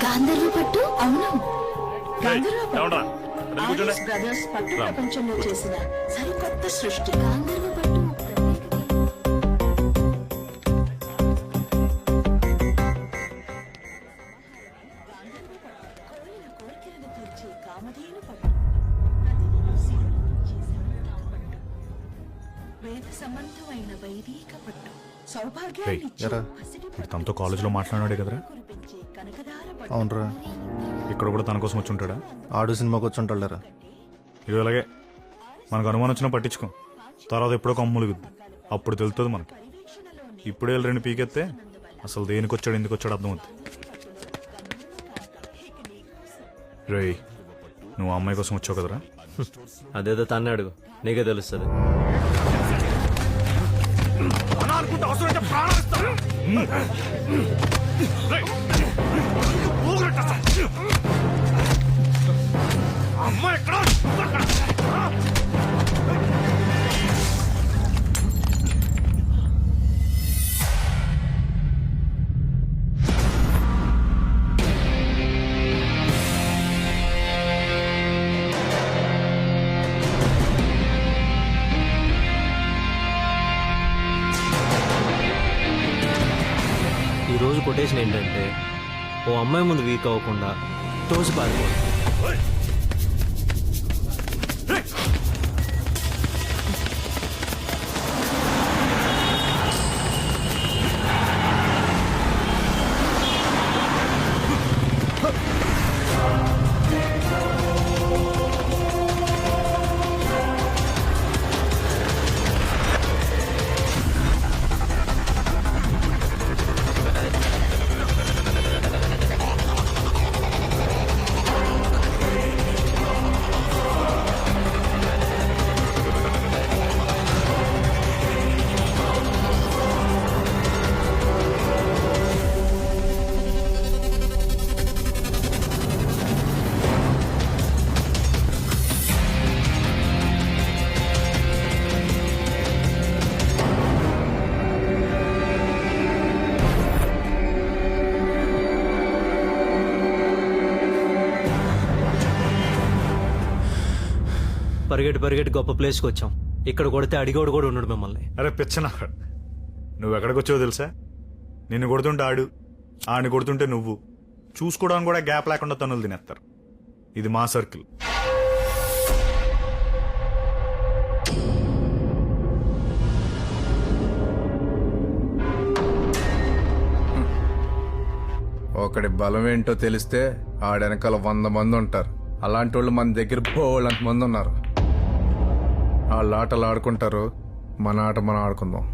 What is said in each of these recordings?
గాంధర్వ పట్టు అవును బ్రదర్స్ పట్టు ప్రపంచంలో చేసిన సరికొత్త సృష్టి గాంధర్వ పట్టు. కోరికలను తీర్చే కామధేను పట్టు, వేద సంబంధమైన వైదిక పట్టు, సౌభాగ్యాన్ని తనతో కాలేజీలో మాట్లాడాడే కదరా? అవునరా, ఇక్కడ కూడా తన కోసం వచ్చి ఉంటాడా? ఆడు సినిమాకి వచ్చి ఉంటాడరా. ఇక అలాగే మనకు అనుమానం వచ్చినా పట్టించుకో, తర్వాత ఎప్పుడో కమ్ములుగుద్ది, అప్పుడు తెలుస్తుంది మనకి. ఇప్పుడే రెండు పీకెత్తే అసలు దేనికి వచ్చాడు ఎందుకు వచ్చాడు అర్థమవుతుంది. రేయ్, నువ్వు ఆ అమ్మాయి కోసం వచ్చావు కదరా? అదేదో తన్నే అడుగు, నీకే తెలుస్తుంది. ఈ రోజు కొటేషన్ ఏంటంటే, ఓ అమ్మాయి ముందు వీక్ అవ్వకుండా తోసి పారిపోదు. పరిగెట్టి గొప్ప ప్లేస్కి వచ్చాం. ఇక్కడ కొడితే అడిగోడు కూడా ఉన్నాడు మిమ్మల్ని. అరే పిచ్చనా, నువ్వు ఎక్కడికి వచ్చావో తెలుసా? నిన్ను కొడుతుంటే ఆడిని కొడుతుంటే నువ్వు చూసుకోవడానికి కూడా గ్యాప్ లేకుండా తనులు తినేస్తారు. ఇది మా సర్కిల్. ఒకడి బలం ఏంటో తెలిస్తే ఆడెనకాల 100 మంది ఉంటారు. అలాంటి వాళ్ళు మన దగ్గర బోళ్ళంత మంది ఉన్నారు. వాళ్ళ ఆటలు ఆడుకుంటారు, మన ఆట మనం ఆడుకుందాం.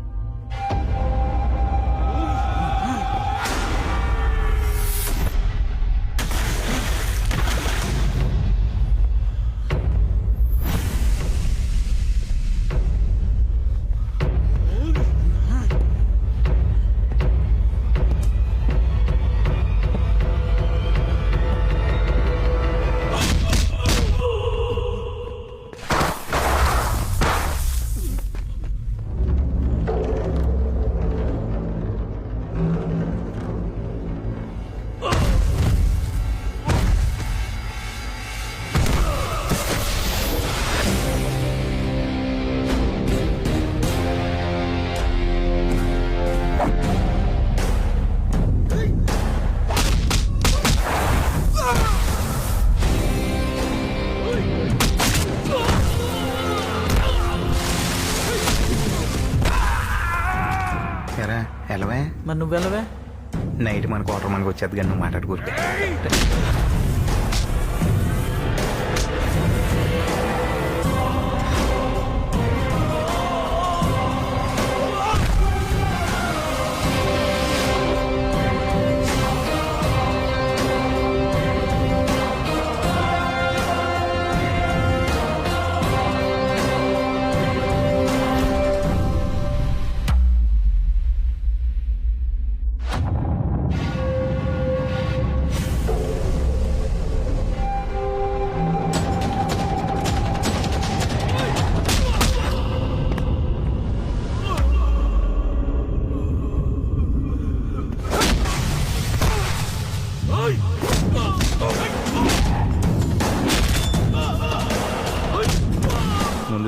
ఎలవే మరి నువ్వు వెళ్ళవే? నైట్ మన క్వార్టర్ మనకు వచ్చేది కానీ నువ్వు మాట్లాడుకోరు.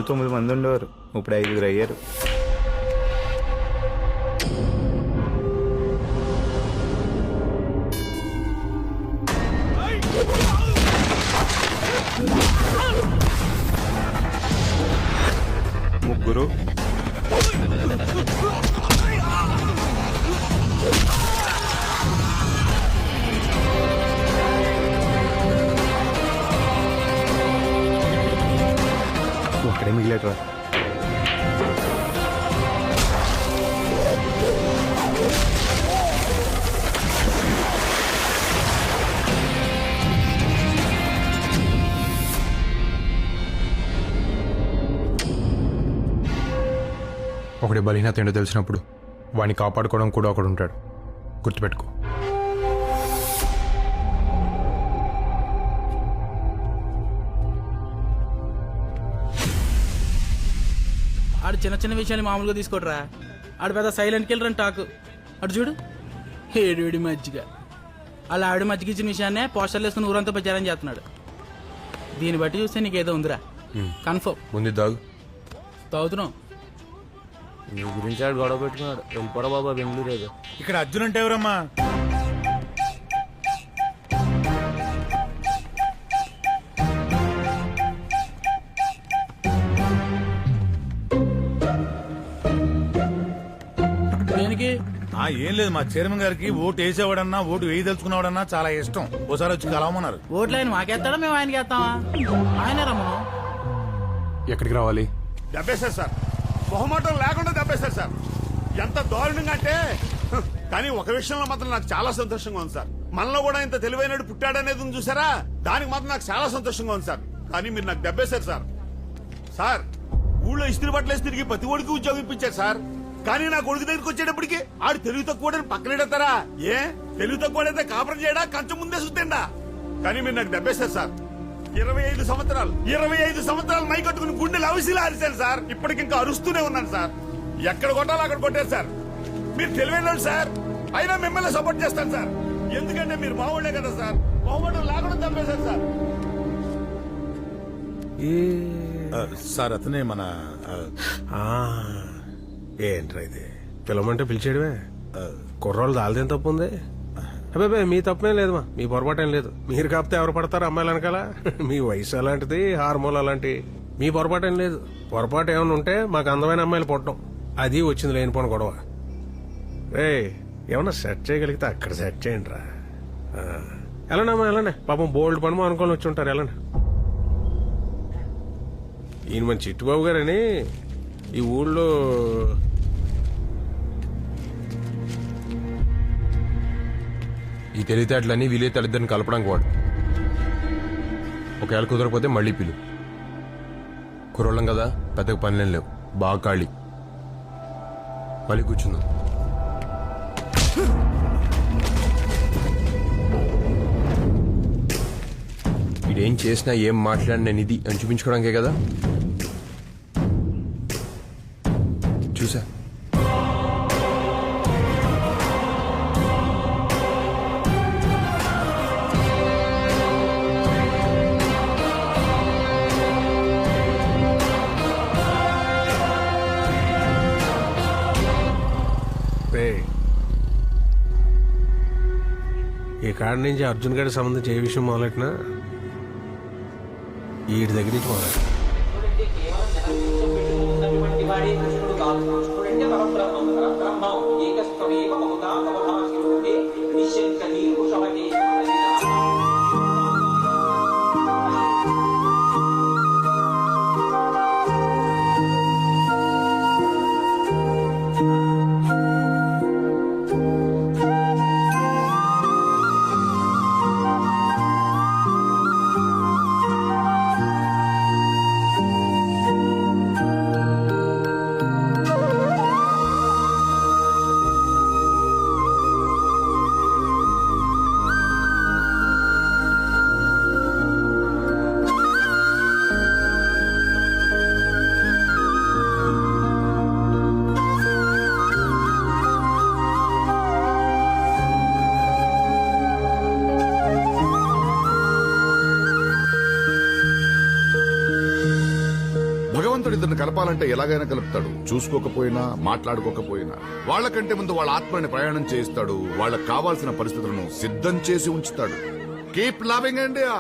ముందు 9 మంది ఉండేవారు, ఇప్పుడు 5 అయ్యారు. ముగ్గురు. ఒక్కడే మిగిలేటరా. ఒకటి బలహీనత ఏంటో తెలిసినప్పుడు వాడిని కాపాడుకోవడం కూడా ఒకడు ఉంటాడు, గుర్తుపెట్టుకో. ఆడు చిన్న చిన్న విషయాలు మామూలుగా తీసుకోడరా. ఆడు పెద్ద సైలెంట్ కిల్లర్ అని టాకు. అటు చూడు, ఏడు మజ్జిగ. అలా ఆవిడ మజ్జిగ ఇచ్చిన విషయాన్నే పోస్టర్లు వేసుకుని ఊరంతా ప్రచారం చేస్తున్నాడు. దీన్ని బట్టి చూస్తే నీకేదో ఉందిరా, కన్ఫర్మ్. ముందు దాగు. తాగుతున్నావు. నీ గురించి ఆడు గొడవ పెట్టుకున్నాడు. వెళ్ళిపోరా బాబా బెంగళూరు ఏదో. ఇక్కడ అర్జున్ అంటే ఎవరమ్మా? దేనికి? ఏం లేదు, మా చైర్మన్ గారికి ఓటు వేసేవాడన్నా ఓటు వేయదలుచుకున్నావాడన్నా చాలా ఇష్టం. ఓసారి వచ్చి కలవమన్నారు. ఓట్లు ఆయన మాకేస్తాడా, మేము ఆయనకి వేస్తామా? ఆయన రమ్మను. ఎక్కడికి రావాలి? దెబ్బేశారు సార్, మొహమాటం లేకుండా దెబ్బేశారు సార్. ఎంత దారుణంగా అంటే కానీ ఒక విషయంలో మాత్రం నాకు చాలా సంతోషంగా ఉంది సార్. మనలో కూడా ఇంత తెలివైనడు పుట్టాడనేది ఉంది చూసారా, దానికి మాత్రం నాకు చాలా సంతోషంగా ఉంది సార్. కానీ మీరు నాకు దెబ్బేశారు సార్. సార్, ఊళ్ళో ఇస్త్రీ బట్టలు వేసి తిరిగి ప్రతి ఒడికి ఉద్యోగం ఇప్పించారు సార్. కానీ నా కొడుకు దగ్గరికి వచ్చేటప్పటికి ఆడు తెలివి తక్కువ పక్కనెడతారా? ఏ తెలివి తక్కువడైతే కాపురం చేయడా, కంచం ముందే సుత్తండా? కానీ మీరు నాకు దెబ్బేశారు సార్. 25 సంవత్సరాలు మై కట్టుకుని గుండెలు అవిసిలా అరిశారు సార్. ఇప్పటికింకా అరుస్తూనే ఉన్నాను సార్. ఎక్కడ కొట్టాలో అక్కడ కొట్టారు సార్. మీరు తెలివైన సార్, అయినా మిమ్మల్ని సపోర్ట్ చేస్తాను సార్. ఎందుకంటే మీరు మావాళ్లే కదా సార్. మొహమాటం లేకుండా చంపేశారు సార్. సార్ అతనే మన ఏంట్రా ఇది, పిలవమంటే పిలిచేయడమే. కుర్రోళ్ళు దాల్దేం తప్పు ఉంది? అబ్బాయి మీ తప్పేం లేదు, మీ పొరపాటేం లేదు. మీరు కాకపోతే ఎవరు పడతారు అమ్మాయిలు వెనకాల? మీ వయసు అలాంటిది, హార్మోన్ అలాంటి. మీ పొరపాటేం లేదు. పొరపాటు ఏమైనా ఉంటే మాకు అందమైన అమ్మాయిలు పుట్టడం, అది వచ్చింది లేనిపోని గొడవ. రే ఏమన్నా సెట్ చేయగలిగితే అక్కడ సెట్ చేయండి రా. ఎలానమ్మా ఎలానే, పాపం బోల్డ్ పని అనుకోని వచ్చి ఉంటారు. ఎలానే ఈయన మన చిట్టుబాబు గారని ఈ ఊళ్ళో ఈ తెలివితేటలన్నీ వీలే తల్లిద్దరిని కలపడానికి వాడు. ఒకవేళ కుదరకపోతే మళ్ళీ పిలు. కుర్రోళ్ళం కదా, పెద్దగా పనులేం లేవు, బాగా ఖాళీ. మళ్ళీ కూర్చుందాం. వీడేం చేసినా ఏం మాట్లాడినా నేను ఇది అని చూపించుకోవడానికే కదా. చూసా, ఈ కాడి నుంచి అర్జున్ గారికి సంబంధించి ఏ విషయం మొదలెట్టినా వీడి దగ్గర నుంచి మొదలెట్ట. భగవంతుడు ఇద్దరిని కలపాలంటే ఎలాగైనా కలుపుతాడు. చూసుకోకపోయినా మాట్లాడుకోకపోయినా వాళ్ళకంటే ముందు వాళ్ళ ఆత్మని ప్రయాణం చేయిస్తాడు. వాళ్ళకి కావాల్సిన పరిస్థితులను సిద్ధం చేసి ఉంచుతాడు. Keep loving India.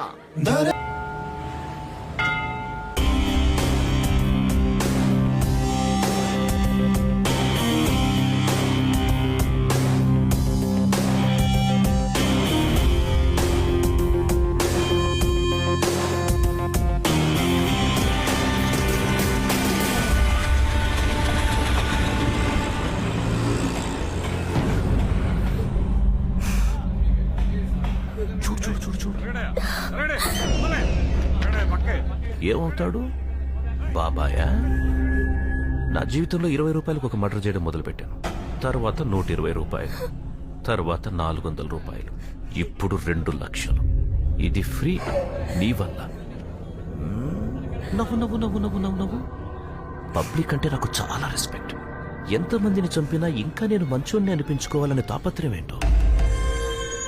ఏమవుతాడు బాబాయా? నా జీవితంలో 20 రూపాయలకు ఒక మర్డర్ చేయడం మొదలుపెట్టాను. తర్వాత 120 రూపాయలు, తర్వాత 400 రూపాయలు, ఇప్పుడు 2 లక్షలు. ఇది ఫ్రీ నీ వల్ల. నవ్వు నవ్వు నవ్వు నవ్వు నవ్వు నవ్వు. పబ్లిక్ అంటే నాకు చాలా రెస్పెక్ట్. ఎంతమందిని చంపినా ఇంకా నేను మంచోన్ని అనిపించుకోవాలనే తాపత్రయం ఏంటో.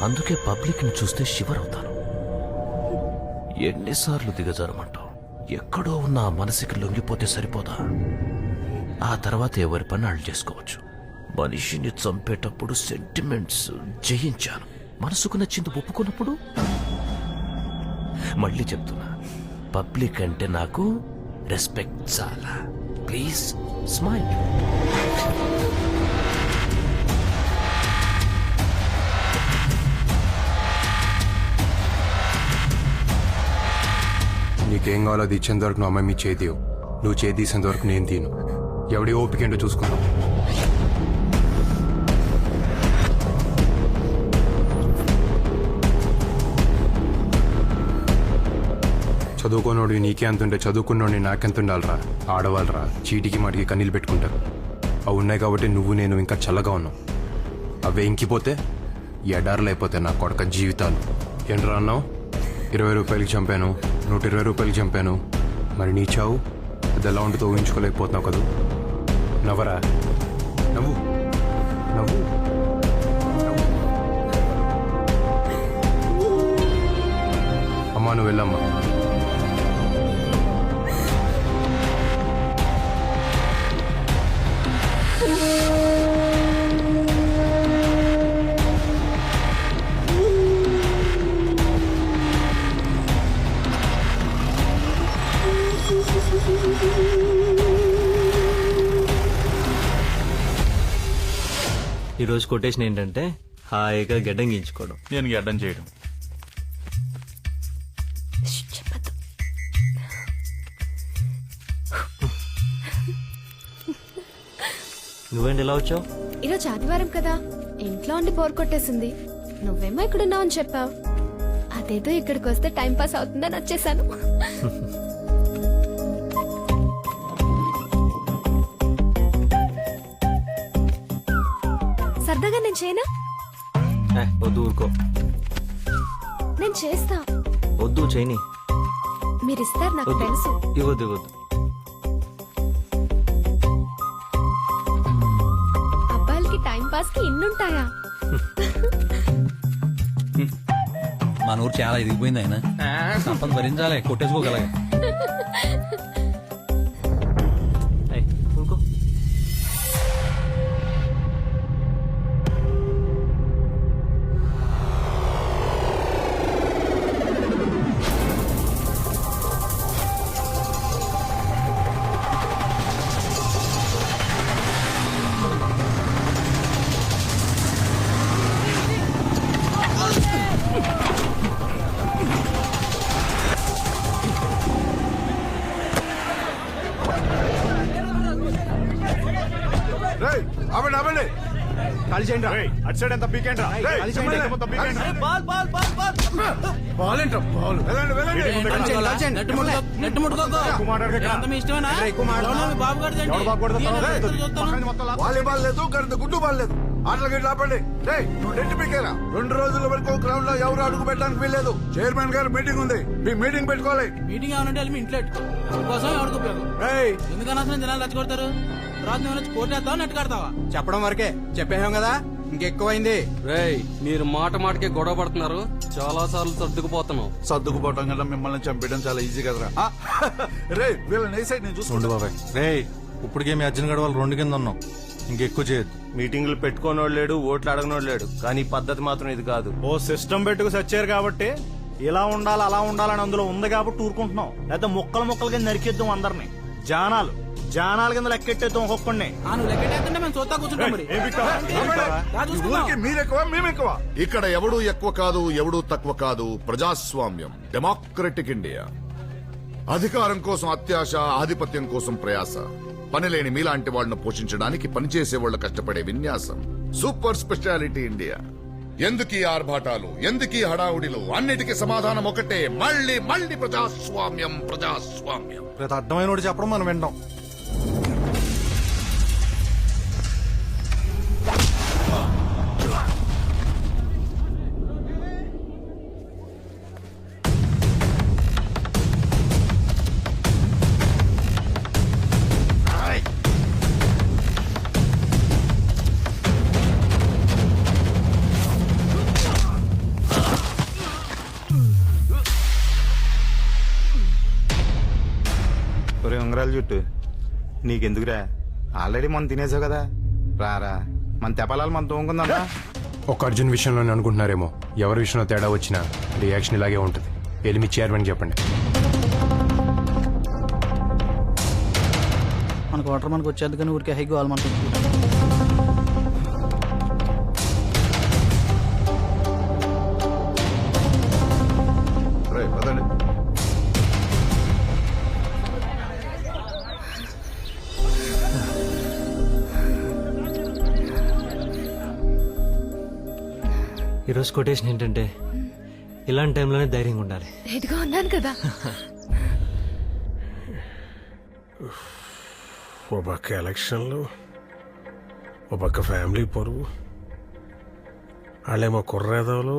అందుకే పబ్లిక్ ని చూస్తే షివర్ అవుతాను. ఎన్నిసార్లు దిగజారమంటావు? ఎక్కడో ఉన్న ఆ మనసుకి లొంగిపోతే సరిపోదా? ఆ తర్వాత ఎవరి పని వాళ్ళు చేసుకోవచ్చు. మనిషిని చంపేటప్పుడు సెంటిమెంట్స్ జయించాను. మనసుకు నచ్చింది ఒప్పుకున్నప్పుడు మళ్ళీ చెప్తున్నా, పబ్లిక్ అంటే నాకు రెస్పెక్ట్ చాలా. Please smile. నీకేం కావాలో అది ఇచ్చేంత వరకు నువ్వు అమ్మాయి మీ చేతివు. నువ్వు చేతి తీసేంత వరకు నేను తీను. ఎవడి ఓపిక ఏంటో చూసుకుందాం. చదువుకోనోడు నీకే అంతుంటే చదువుకున్నోడిని నాకెంత ఉండాలరా? ఆడవాళ్ళరా చీటికి మాటికి కన్నీళ్ళు పెట్టుకుంటారు. అవి ఉన్నాయి కాబట్టి నువ్వు నేను ఇంకా చల్లగా ఉన్నావు. అవే ఇంకిపోతే ఎడారులు అయిపోతాయి నా కొడక జీవితాలు. ఏంట్రా అన్నావు? 20 రూపాయలకి చంపాను, 120 రూపాయలకి చంపాను. మరి నీ చావు అది ఎలా ఉంటుందో ఊహించుకోలేకపోతున్నావు కదా. నవ్వరా, నవ్వు నవ్వు. అమ్మా నువ్వు వెళ్ళమ్మా. ఈరోజు కొటేషన్ ఏంటంటే హాయిగా గడ్డం గీయించుకోవడం. నేను గడ్డం చేయడం. చెప్పద్దు. నువ్వేంటి ఇలా వచ్చావు? ఈరోజు ఆదివారం కదా, ఇంట్లో ఉండి బోర్ కొట్టేసింది. నువ్వేమో ఇక్కడున్నావు అని చెప్పావు. అదేదో ఇక్కడికి వస్తే టైం పాస్ అవుతుందని వచ్చేసాను. సరదాగా నేను చేయనా? వద్దు ఊరుకో. నేను చేస్తా. వద్దు చేయని. మీరిస్తారు నాకు వద్దు. తెలుసు. ఇవ్వద్దు ఇవ్వద్దు. అబ్బాయిలకి టైం పాస్ కి ఇన్నుంటాయా? మన ఊరు చాలా ఎదిగిపోయింది. ఆయన సంపద భరించాలి, కొట్టేసుకోగలగా. ఊరుకో. ఖాళీ చేయండి. అటు సైడ్ ఎంత పీకేంట్రా? వాలీబాల్ లేదు, గుడ్డు బాల్ లేదు. ఆటలు గట్టి ఆపండి. నువ్వు నెట్టి పీకేరా. 2 రోజుల వరకు గ్రౌండ్ లో ఎవరు అడుగు పెట్టడానికి వీల్లేదు. చైర్మన్ గారు మీటింగ్ ఉంది, మీ మీటింగ్ పెట్టుకోవాలి. మీటింగ్ ఏమనంటే మీ ఇంట్లో పెట్టుకో. కోసం ఎవరికి ఉపయోగం? ఎందుకన్నా అసలు జనాలు రెచ్చగొడతారు? తర్వాత నువ్వు కోటేస్తావా నెట్ కడతావా? చెప్పడం వరకే చెప్పేసాం కదా, ఇంకెక్కువైంది. మీరు మాట మాటకి గొడవ పడుతున్నారు. చాలా సార్లు సర్దుకుపోతున్నావు. సర్దుకుపోవటం కన్నా మిమ్మల్ని చంపేయడం చాలా ఈజీ కదరా రే వీళ్ళని ఏ సైడ్ నేను ఉండు చూసుకుంటా బాబాయ్. రే ఇప్పటికే మీ అర్జున్ గడ వాళ్ళు 2 కింద ఉన్నాం. ఇంకెక్కువ చేయొద్దు. మీటింగ్లు పెట్టుకోనోడు లేడు, ఓట్లు అడగనోడు లేడు, కానీ ఈ పద్ధతి మాత్రం ఇది కాదు. ఓ సిస్టమ్ పెట్టుకు సచ్చారు కాబట్టి ఇలా ఉండాలి అలా ఉండాలని అందులో ఉంది కాబట్టి ఊరుకుంటున్నాం. లేకపోతే ముక్కలు కింద నరికేద్దాం అందరినీ. జానాల కింద లెక్కెట్టేద్దాం ఒక్కొక్కడిని. నువ్వు లెక్కెట్టేస్తుంటే మేము చూస్తా కూర్చుంటాం మరి. ఊరికి మీరెక్కువ మేమెక్కువ ఇక్కడ ఎవడు ఎక్కువ కాదు ఎవడు తక్కువ కాదు. ప్రజాస్వామ్యం, డెమోక్రటిక్ ఇండియా. అధికారం కోసం అత్యాశ, ఆధిపత్యం కోసం ప్రయాస, పనిలేని మీలాంటి వాళ్ళను పోషించడానికి పనిచేసే వాళ్ళు కష్టపడే విన్యాసం. Super speciality India. ఎందుకీ ఆర్భాటాలు, ఎందుకీ హడావుడిలు, అన్నిటికీ సమాధానం ఒకటే, మళ్ళీ మళ్ళీ ప్రజాస్వామ్యం. ప్రతి అర్థమైన చెప్పడం మనం వింటాం. ఒరే ఉంగరాలు చుట్టూ నీకెందుకురా? ఆల్రెడీ మనం తినేసావు కదా, రారా మన తెపాలాలు మనం తోముకుందా. ఒక అర్జున్ విషయంలోనే అనుకుంటున్నారేమో. ఎవరి విషయంలో తేడా వచ్చినా రియాక్షన్ ఇలాగే ఉంటుంది. వెళ్ళి మీ చైర్మన్ చెప్పండి. మనకు వాటర్ మనకు వచ్చేది కానీ ఊరికే హైకి వాళ్ళు మనకు రే పదండి. ఈరోజు కొటేషన్ ఏంటంటే, ఇలాంటి టైంలోనే ధైర్యంగా ఉండాలి. రెడీగా ఉన్నాను కదా. ఓ పక్క ఎలక్షన్లు, ఓ పక్క ఫ్యామిలీ పరువు, వాళ్ళేమో కుర్రేదవులు.